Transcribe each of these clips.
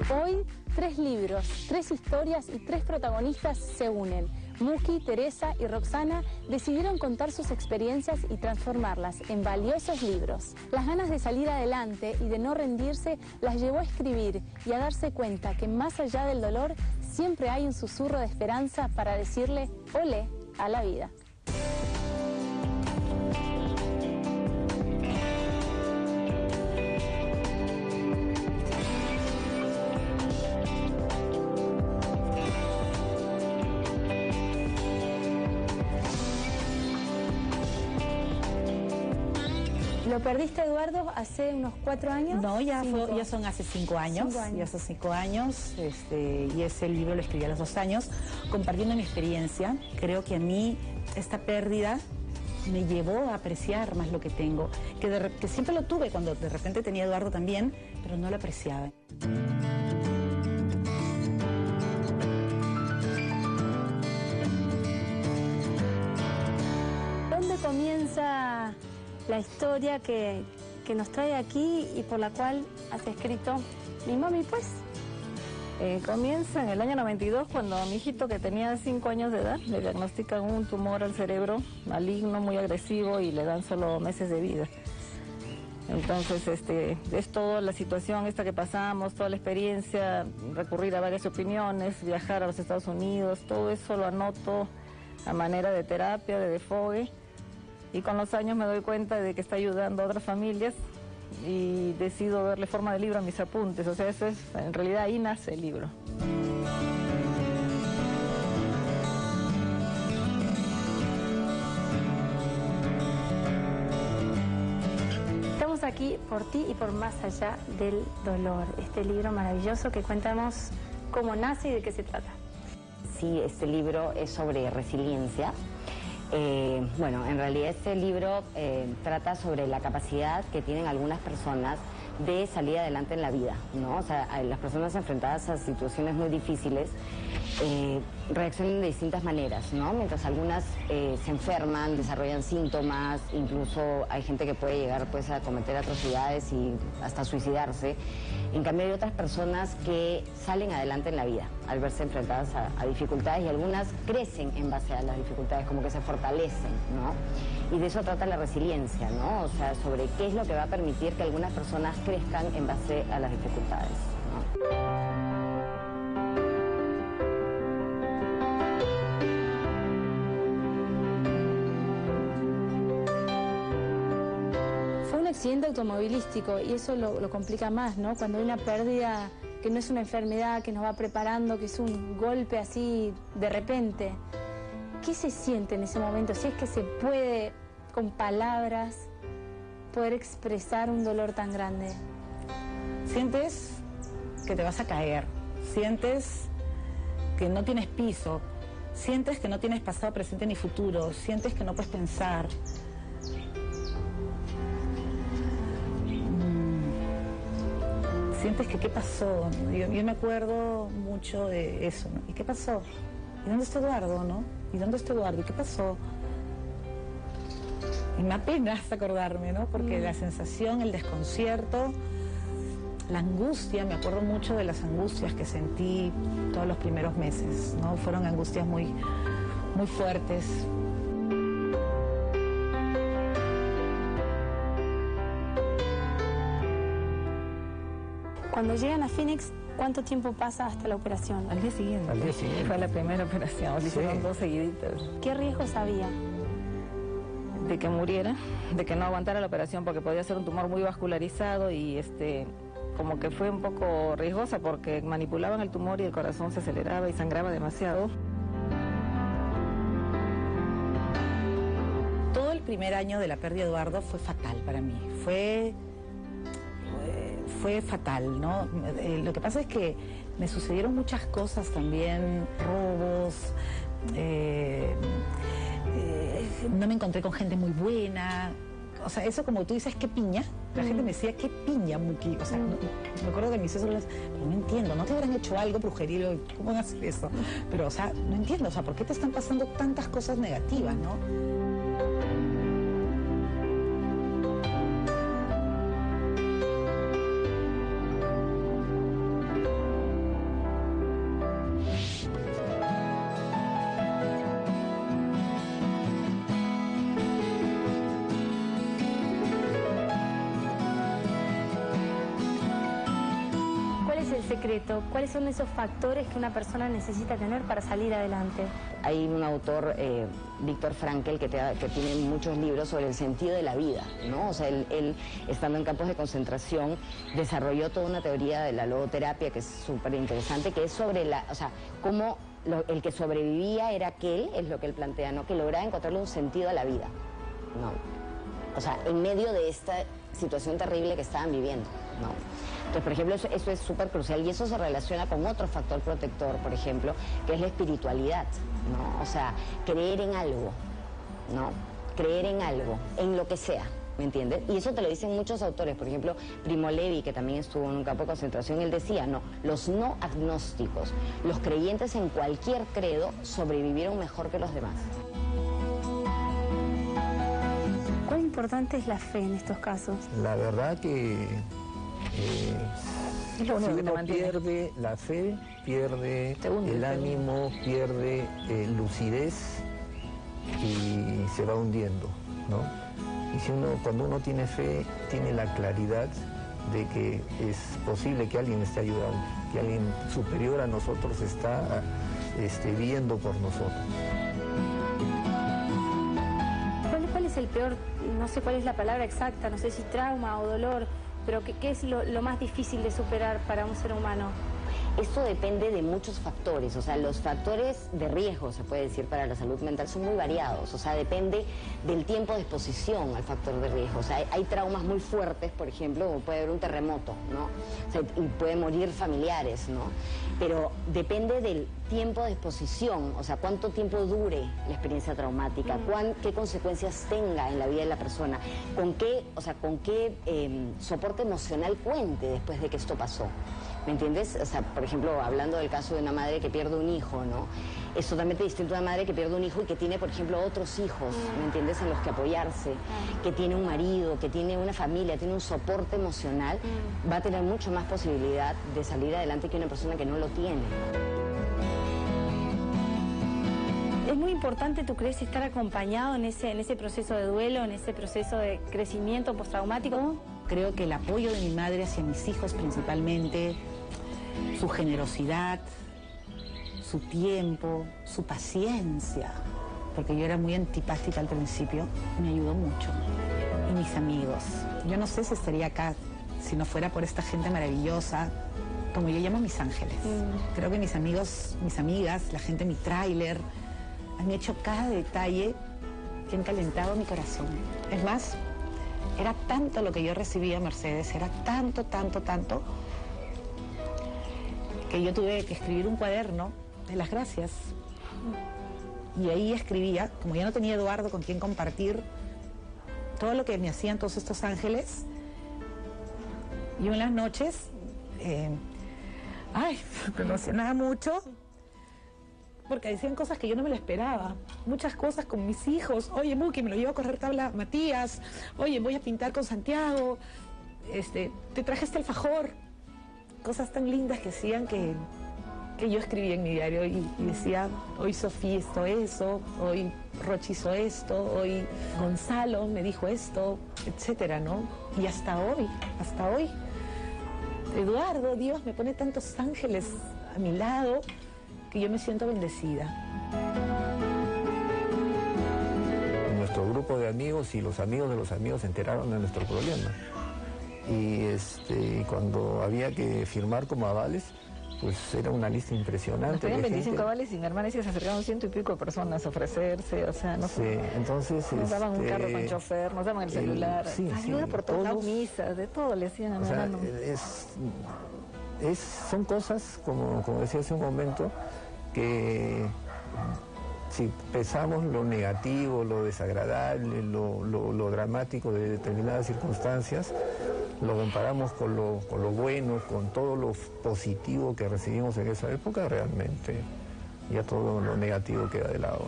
Hoy, 3 libros, 3 historias y 3 protagonistas se unen. Muki, Teresa y Roxana decidieron contar sus experiencias y transformarlas en valiosos libros. Las ganas de salir adelante y de no rendirse las llevó a escribir y a darse cuenta que más allá del dolor siempre hay un susurro de esperanza para decirle olé a la vida. ¿Lo perdiste, Eduardo, hace unos 4 años? No, ya son hace 5 años. 5 años. Ya son 5 años, y ese libro lo escribí a los 2 años, compartiendo mi experiencia. Creo que a mí esta pérdida me llevó a apreciar más lo que tengo, que siempre lo tuve cuando de repente tenía a Eduardo también, pero no lo apreciaba. ¿Dónde comienza la historia que nos trae aquí y por la cual has escrito Mi Mami, pues? Comienza en el año 92, cuando a mi hijito, que tenía 5 años de edad, le diagnostican un tumor al cerebro maligno, muy agresivo, y le dan solo meses de vida. Entonces, es toda la situación esta que pasamos, toda la experiencia, recurrir a varias opiniones, viajar a los Estados Unidos, todo eso lo anoto a manera de terapia, de desfogue. Y con los años me doy cuenta de que está ayudando a otras familias y decido darle forma de libro a mis apuntes. O sea, eso es, en realidad ahí nace el libro. Estamos aquí por ti y por Más allá del dolor, este libro maravilloso que cuentamos cómo nace y de qué se trata. Sí, este libro es sobre resiliencia. Bueno, en realidad este libro trata sobre la capacidad que tienen algunas personas de salir adelante en la vida, ¿no? O sea, las personas enfrentadas a situaciones muy difíciles reaccionan de distintas maneras, ¿no? Mientras algunas se enferman, desarrollan síntomas, incluso hay gente que puede llegar, pues, a cometer atrocidades y hasta suicidarse. En cambio hay otras personas que salen adelante en la vida al verse enfrentadas a dificultades, y algunas crecen en base a las dificultades, como que se fortalecen, ¿no? Y de eso trata la resiliencia, ¿no? O sea, sobre qué es lo que va a permitir que algunas personas crezcan en base a las dificultades, ¿no? Accidente automovilístico, y eso lo complica más, ¿no? Cuando hay una pérdida que no es una enfermedad, que nos va preparando, que es un golpe así de repente. ¿Qué se siente en ese momento? Si es que se puede, con palabras, poder expresar un dolor tan grande. Sientes que te vas a caer, sientes que no tienes piso, sientes que no tienes pasado, presente ni futuro, sientes que no puedes pensar. Sientes que qué pasó, ¿no? Yo me acuerdo mucho de eso, ¿no? ¿Y qué pasó? ¿Y dónde está Eduardo, no? ¿Y dónde está Eduardo? ¿Y qué pasó? Y me apenas acordarme, ¿no? Porque la sensación, el desconcierto, la angustia, me acuerdo mucho de las angustias que sentí todos los primeros meses, ¿no? Fueron angustias muy, muy fuertes. Cuando llegan a Phoenix, ¿cuánto tiempo pasa hasta la operación? Al día siguiente. Al día siguiente. Fue la primera operación, Sí. hicieron 2 seguiditas. ¿Qué riesgos había? De que muriera, de que no aguantara la operación, porque podía ser un tumor muy vascularizado, y como que fue un poco riesgosa porque manipulaban el tumor y el corazón se aceleraba y sangraba demasiado. Todo el primer año de la pérdida de Eduardo fue fatal para mí, fue fatal, ¿no? Lo que pasa es que me sucedieron muchas cosas también, robos, no me encontré con gente muy buena. O sea, eso, como tú dices, qué piña. La gente me decía, qué piña, Muki. O sea, me acuerdo que mis suegros, pero no entiendo, ¿no te habrán hecho algo, brujería? ¿Cómo van a hacer eso? Pero, o sea, no entiendo, o sea, ¿por qué te están pasando tantas cosas negativas, no? secreto? ¿Cuáles son esos factores que una persona necesita tener para salir adelante? Hay un autor, Viktor Frankl, que tiene muchos libros sobre el sentido de la vida, ¿no? O sea, él, estando en campos de concentración, desarrolló toda una teoría de la logoterapia que es súper interesante, que es sobre cómo el que sobrevivía era aquel, es lo que él plantea, ¿no? Que lograba encontrarle un sentido a la vida, ¿no? O sea, en medio de esta situación terrible que estaban viviendo, ¿no? Entonces, por ejemplo, eso es súper crucial y eso se relaciona con otro factor protector, por ejemplo, que es la espiritualidad, ¿no? O sea, creer en algo, ¿no? Creer en algo, en lo que sea, ¿me entiendes? Y eso te lo dicen muchos autores, por ejemplo, Primo Levi, que también estuvo en un campo de concentración, él decía, no, los no agnósticos, los creyentes en cualquier credo, sobrevivieron mejor que los demás. ¿Cuán importante es la fe en estos casos? La verdad que Es lo único si que te uno mantiene. pierde la fe, pierde el ánimo, pierde lucidez y se va hundiendo, ¿no? Y cuando uno tiene fe, tiene la claridad de que es posible que alguien esté ayudando, que alguien superior a nosotros está viendo por nosotros. ¿Cuál es el peor, no sé cuál es la palabra exacta, no sé si trauma o dolor, pero qué es lo más difícil de superar para un ser humano? Esto depende de muchos factores, o sea, los factores de riesgo, se puede decir, para la salud mental son muy variados, o sea, depende del tiempo de exposición al factor de riesgo. O sea, hay traumas muy fuertes, por ejemplo, como puede haber un terremoto, ¿no? O sea, y pueden morir familiares, ¿no? Pero depende del tiempo de exposición, o sea, cuánto tiempo dure la experiencia traumática, qué consecuencias tenga en la vida de la persona, con qué soporte emocional cuente después de que esto pasó. ¿Me entiendes? O sea, por ejemplo, hablando del caso de una madre que pierde un hijo, ¿no? Es totalmente distinto a una madre que pierde un hijo y que tiene, por ejemplo, otros hijos, ¿me entiendes? En los que apoyarse, que tiene un marido, que tiene una familia, tiene un soporte emocional, va a tener mucho más posibilidad de salir adelante que una persona que no lo tiene. Es muy importante, ¿tú crees, estar acompañado en ese proceso de duelo, en ese proceso de crecimiento postraumático? Creo que el apoyo de mi madre hacia mis hijos principalmente, su generosidad, su tiempo, su paciencia, porque yo era muy antipática al principio, me ayudó mucho. Y mis amigos. Yo no sé si estaría acá si no fuera por esta gente maravillosa, como yo llamo mis ángeles. Creo que mis amigos, mis amigas, la gente de mi tráiler, han hecho cada detalle que han calentado mi corazón. Es más, era tanto lo que yo recibía, Mercedes, era tanto, que yo tuve que escribir un cuaderno de las gracias. Y ahí escribía, como ya no tenía Eduardo con quien compartir, todo lo que me hacían todos estos ángeles. Y en las noches, me emocionaba mucho, porque decían cosas que yo no me lo esperaba. Muchas cosas con mis hijos. Oye, Muki, me lo llevo a correr tabla Matías. Oye, voy a pintar con Santiago. Te traje este alfajor. Cosas tan lindas que hacían que yo escribía en mi diario y decía, hoy Sofía hizo eso, hoy Rochi hizo esto, hoy Gonzalo me dijo esto, etcétera, ¿no? Y hasta hoy, Eduardo, Dios me pone tantos ángeles a mi lado que yo me siento bendecida. Nuestro grupo de amigos y los amigos de los amigos se enteraron de nuestro problema. Y cuando había que firmar como avales, pues era una lista impresionante. Nos pedían de 25 gente. avales y mi hermana decía, se acercaron 100 y pico de personas a ofrecerse, o sea, no sé. Sí, entonces... Nos daban un carro con chofer, nos daban el celular, ayuda por todas las misas, de todo le hacían a mi hermano. Son cosas, como decía hace un momento, que si pensamos lo negativo, lo desagradable, lo dramático de determinadas circunstancias, lo comparamos con lo bueno, con todo lo positivo que recibimos en esa época, realmente ya todo lo negativo queda de lado,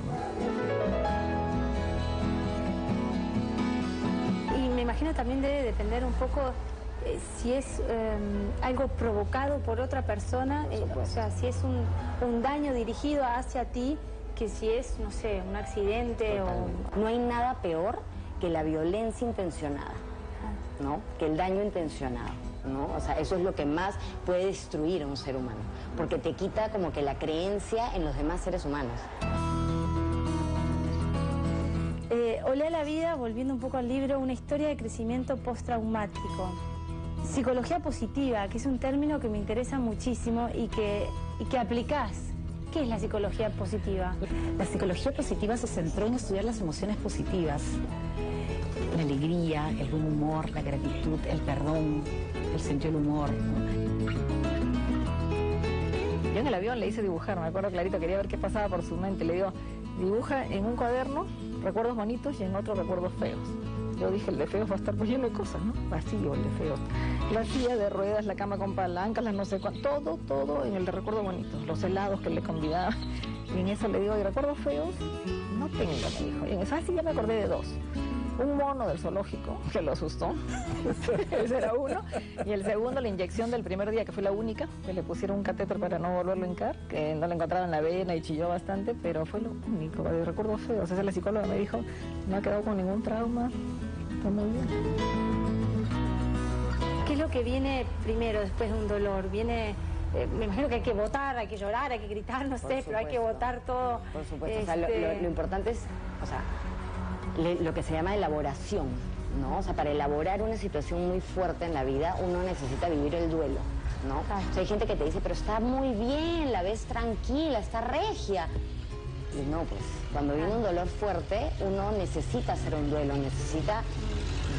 ¿no? Y me imagino también debe depender un poco si es algo provocado por otra persona, o sea, si es un daño dirigido hacia ti, que si es, no sé, un accidente o... No hay nada peor que la violencia intencionada, ¿no? Que el daño intencionado, ¿no? O sea, eso es lo que más puede destruir a un ser humano, porque te quita como que la creencia en los demás seres humanos. Olé a la vida, volviendo un poco al libro, una historia de crecimiento postraumático. Psicología positiva, que es un término que me interesa muchísimo y que aplicás. ¿Qué es la psicología positiva? La psicología positiva se centró en estudiar las emociones positivas. La alegría, el buen humor, la gratitud, el perdón, el sentido del humor, ¿no? Yo en el avión le hice dibujar, me acuerdo clarito, quería ver qué pasaba por su mente. Le digo, dibuja en un cuaderno recuerdos bonitos y en otro recuerdos feos. Yo dije, el de feos va a estar pues lleno de cosas, ¿no? Vacío el de feos. La silla de ruedas, la cama con palancas, las no sé cuánto, todo en el de recuerdos bonitos. Los helados que le convidaba. Y en eso le digo, ¿y recuerdos feos? No tengo, me dijo. Y en eso, sí, ya me acordé de dos. Un mono del zoológico, que lo asustó, ese era uno, y el segundo, la inyección del primer día, que fue la única, que le pusieron un catéter para no volverlo a hincar, que no le encontraban en la vena y chilló bastante, pero fue lo único, recuerdo feo. O sea, la psicóloga me dijo, no ha quedado con ningún trauma, está muy bien. ¿Qué es lo que viene primero después de un dolor? Viene... me imagino que hay que votar, hay que llorar, hay que gritar, no sé, pero hay que votar todo. Por supuesto, o sea, lo importante es, o sea, lo que se llama elaboración, ¿no? O sea, para elaborar una situación muy fuerte en la vida, uno necesita vivir el duelo, ¿no? O sea, hay gente que te dice, pero está muy bien, la ves tranquila, está regia. Y no, pues, cuando viene un dolor fuerte, uno necesita hacer un duelo, necesita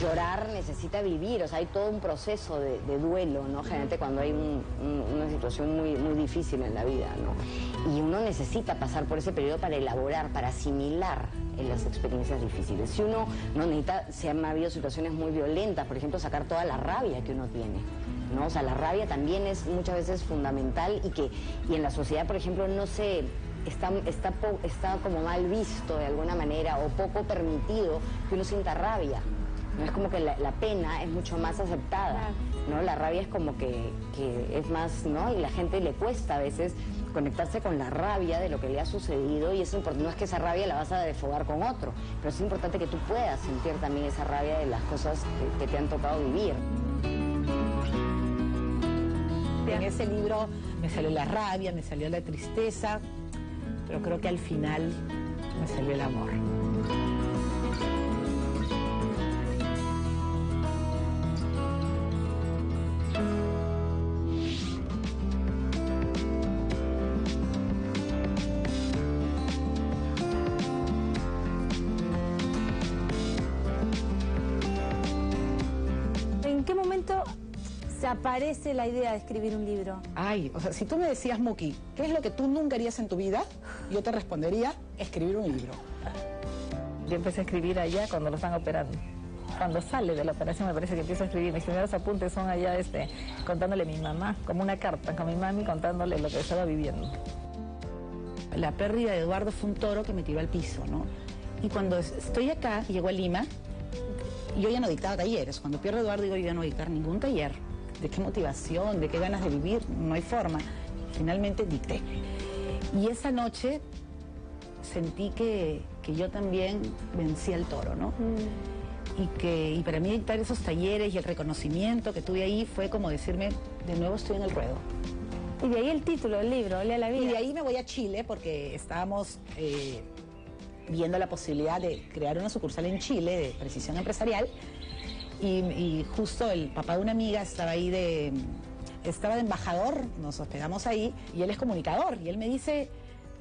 llorar, necesita vivir, o sea, hay todo un proceso de duelo, ¿no? Generalmente cuando hay una situación muy difícil en la vida, ¿no? Y uno necesita pasar por ese periodo para elaborar, para asimilar en las experiencias difíciles. Si uno no necesita, se han habido situaciones muy violentas, por ejemplo, sacar toda la rabia que uno tiene, ¿no? O sea, la rabia también es muchas veces fundamental y en la sociedad, por ejemplo, no se... Está como mal visto de alguna manera o poco permitido que uno sienta rabia. No es como que la pena es mucho más aceptada, ¿no? La rabia es como que es más, ¿no? Y la gente le cuesta a veces conectarse con la rabia de lo que le ha sucedido y es importante, no es que esa rabia la vas a desfogar con otro, pero es importante que tú puedas sentir también esa rabia de las cosas que te han tocado vivir. En ese libro me salió la rabia, me salió la tristeza, pero creo que al final me salió el amor. ¿En qué momento se aparece la idea de escribir un libro? Ay, o sea, si tú me decías, Muki, ¿qué es lo que tú nunca harías en tu vida? Yo te respondería, escribir un libro. Yo empecé a escribir allá cuando lo están operando. Cuando sale de la operación me parece que empiezo a escribir. Mis primeros apuntes son allá contándole a mi mamá, como una carta con mi mami contándole lo que estaba viviendo. La pérdida de Eduardo fue un toro que me tiró al piso, ¿no? Y cuando estoy acá, llego a Lima, yo ya no dictaba talleres. Cuando pierdo a Eduardo digo, yo ya no voy a dictar ningún taller. ¿De qué motivación? ¿De qué ganas de vivir? No hay forma. Finalmente dicté. Y esa noche sentí que yo también vencí al toro, ¿no? Y para mí dictar esos talleres y el reconocimiento que tuve ahí fue como decirme, de nuevo estoy en el ruedo. Y de ahí el título del libro, Olé a la vida. Y de ahí me voy a Chile porque estábamos viendo la posibilidad de crear una sucursal en Chile de precisión empresarial y justo el papá de una amiga estaba ahí estaba de embajador, nos hospedamos ahí y él es comunicador y él me dice,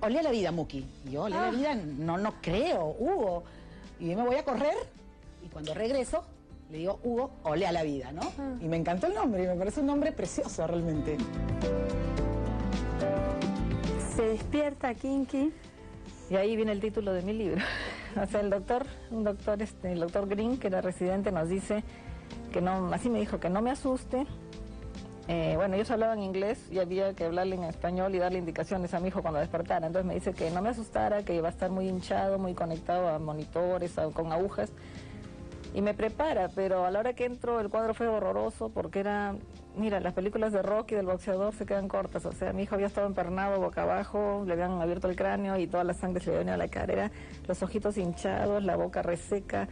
olé a la vida, Muki. Y yo, olé a la vida, no creo, Hugo. Y yo me voy a correr y cuando regreso le digo, Hugo, olé a la vida, ¿no? Y me encantó el nombre y me parece un nombre precioso realmente. Se despierta Kinky. Y ahí viene el título de mi libro. O sea, el doctor Green, que era residente, nos dice que no, así me dijo, que no me asuste. Bueno, ellos hablaban inglés y había que hablarle en español y darle indicaciones a mi hijo cuando despertara. Entonces me dice que no me asustara, que iba a estar muy hinchado, muy conectado a monitores, con agujas. Y me prepara, pero a la hora que entro el cuadro fue horroroso porque era... Mira, las películas de Rocky del boxeador se quedan cortas. O sea, mi hijo había estado emparnado boca abajo, le habían abierto el cráneo y toda la sangre se le venía a la cara. Era los ojitos hinchados, la boca reseca.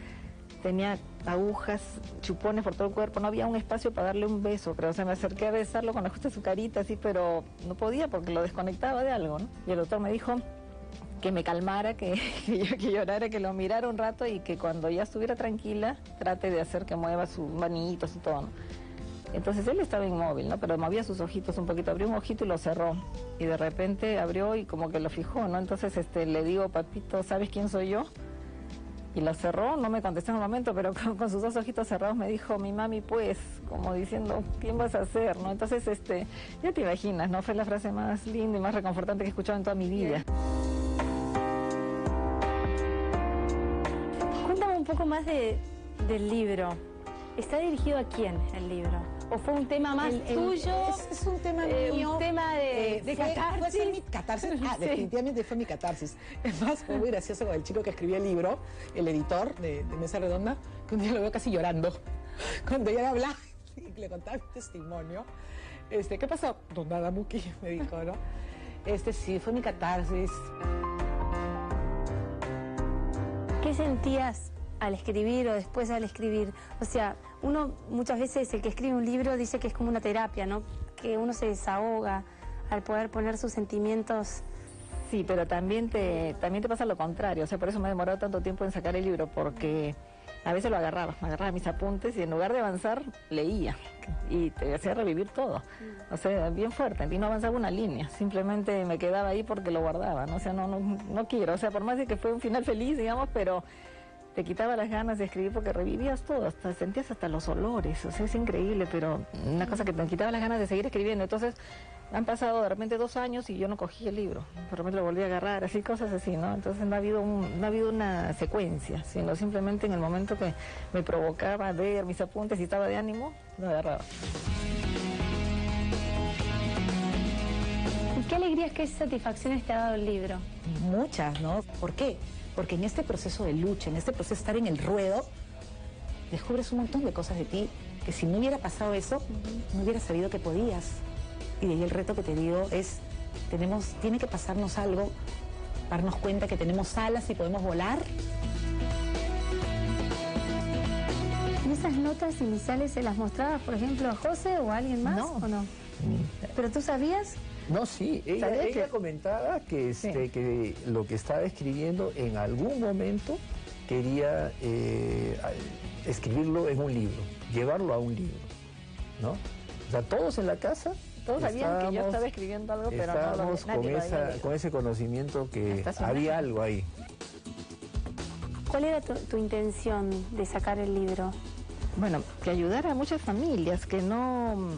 tenía agujas, chupones por todo el cuerpo, no había un espacio para darle un beso, creo. O sea, me acerqué a besarlo con justo su carita, así, pero no podía porque lo desconectaba de algo, ¿no? Y el doctor me dijo que me calmara, que llorara, que lo mirara un rato y que cuando ya estuviera tranquila, trate de hacer que mueva sus manitos y todo, ¿no? Entonces él estaba inmóvil, ¿no? Pero movía sus ojitos un poquito, abrió un ojito y lo cerró. Y de repente abrió y como que lo fijó, ¿no? Entonces le digo, papito, ¿sabes quién soy yo? Y lo cerró, no me contestó en un momento, pero con sus dos ojitos cerrados me dijo, mi mami, pues, como diciendo, ¿quién vas a hacer, no? Entonces, ya te imaginas, ¿no? Fue la frase más linda y más reconfortante que he escuchado en toda mi vida. Cuéntame un poco más del libro. ¿Está dirigido a quién el libro? ¿O fue un tema más tuyo? Es un tema mío. Un tema de catarsis. Fue ser mi catarsis. Ah, sí. Definitivamente fue mi catarsis. Es más, fue muy gracioso con el chico que escribió el libro, el editor de Mesa Redonda, que un día lo veo casi llorando. Cuando ella hablaba y le contaba mi testimonio. ¿Qué pasó? No, nada, Muki, me dijo, ¿no? Sí, fue mi catarsis. ¿Qué sentías al escribir o después al escribir? O sea, uno muchas veces, el que escribe un libro, dice que es como una terapia, ¿no? Que uno se desahoga al poder poner sus sentimientos. Sí, pero también te pasa lo contrario. O sea, por eso me ha demorado tanto tiempo en sacar el libro, porque a veces me agarraba mis apuntes y en lugar de avanzar, leía. Y te hacía revivir todo. O sea, bien fuerte. Y no avanzaba una línea. Simplemente me quedaba ahí porque lo guardaba, ¿no? O sea, no quiero. O sea, por más de que fue un final feliz, digamos, pero te quitaba las ganas de escribir porque revivías todo, sentías hasta los olores, o sea, es increíble, pero una cosa que te quitaba las ganas de seguir escribiendo. Entonces, han pasado de repente 2 años y yo no cogí el libro, de repente lo volví a agarrar, así, cosas así, ¿no? Entonces no ha habido una secuencia, sino simplemente en el momento que me provocaba ver mis apuntes y estaba de ánimo, lo agarraba. ¿Y qué alegrías, qué satisfacciones te ha dado el libro? Muchas, ¿no? ¿Por qué? Porque en este proceso de lucha, en este proceso de estar en el ruedo, descubres un montón de cosas de ti que si no hubiera pasado eso, no hubieras sabido que podías. Y de ahí el reto que te digo es, tiene que pasarnos algo para darnos cuenta que tenemos alas y podemos volar. ¿Y esas notas iniciales se las mostrabas, por ejemplo, a José o a alguien más? No. ¿O no? ¿Pero tú sabías? No, sí, ella comentaba que, que lo que estaba escribiendo en algún momento quería escribirlo en un libro, llevarlo a un libro, ¿no? O sea, todos en la casa todos sabían que yo estaba escribiendo algo, pero estábamos con ese conocimiento que había algo ahí. ¿Cuál era tu intención de sacar el libro? Bueno, que ayudara a muchas familias que no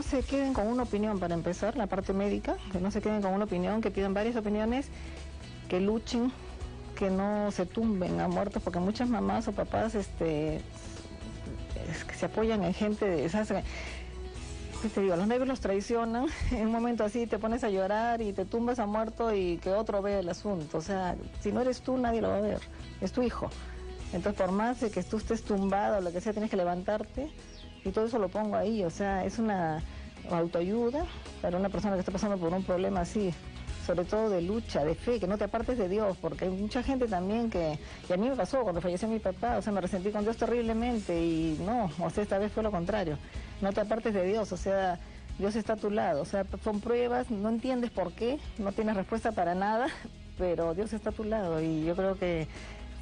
se queden con una opinión, para empezar, la parte médica, que no se queden con una opinión, que pidan varias opiniones, que luchen, que no se tumben a muertos, porque muchas mamás o papás que se apoyan en gente, ¿sabes? ¿Qué te digo? Los nervios los traicionan, en un momento así te pones a llorar y te tumbas a muerto y que otro vea el asunto. O sea, si no eres tú, nadie lo va a ver, es tu hijo. Entonces, por más de que tú estés tumbado o lo que sea, tienes que levantarte, y todo eso lo pongo ahí. O sea, es una autoayuda para una persona que está pasando por un problema así, sobre todo de lucha, de fe, que no te apartes de Dios, porque hay mucha gente también y a mí me pasó cuando falleció mi papá, o sea, me resentí con Dios terriblemente, y no, o sea, esta vez fue lo contrario, no te apartes de Dios, o sea, Dios está a tu lado, o sea, son pruebas, no entiendes por qué, no tienes respuesta para nada, pero Dios está a tu lado, y yo creo que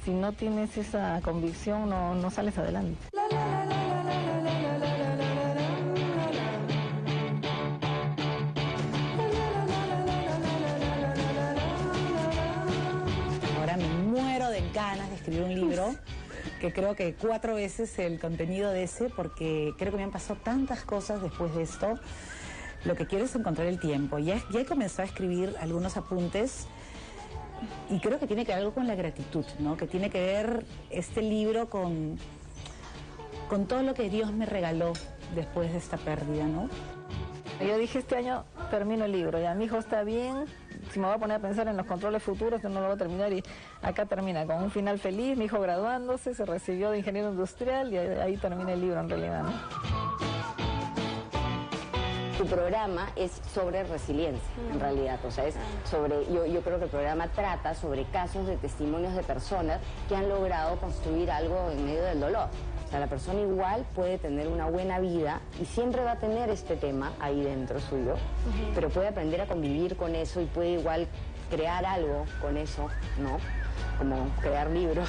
si no tienes esa convicción, no sales adelante. Ahora me muero de ganas de escribir un libro, que creo que 4 veces el contenido de ese, porque creo que me han pasado tantas cosas después de esto. Lo que quiero es encontrar el tiempo. Ya he comenzado a escribir algunos apuntes, y creo que tiene que ver algo con la gratitud, ¿no? Que tiene que ver este libro con todo lo que Dios me regaló después de esta pérdida, ¿no? Yo dije, este año termino el libro, ya mi hijo está bien, si me voy a poner a pensar en los controles futuros, no lo voy a terminar, y acá termina con un final feliz, mi hijo graduándose, se recibió de ingeniero industrial, y ahí termina el libro en realidad, ¿no? Tu programa es sobre resiliencia, en realidad, o sea, es sobre, yo creo que el programa trata sobre casos de testimonios de personas que han logrado construir algo en medio del dolor. O sea, la persona igual puede tener una buena vida y siempre va a tener este tema ahí dentro suyo, pero puede aprender a convivir con eso y puede igual crear algo con eso, ¿no? Como crear libros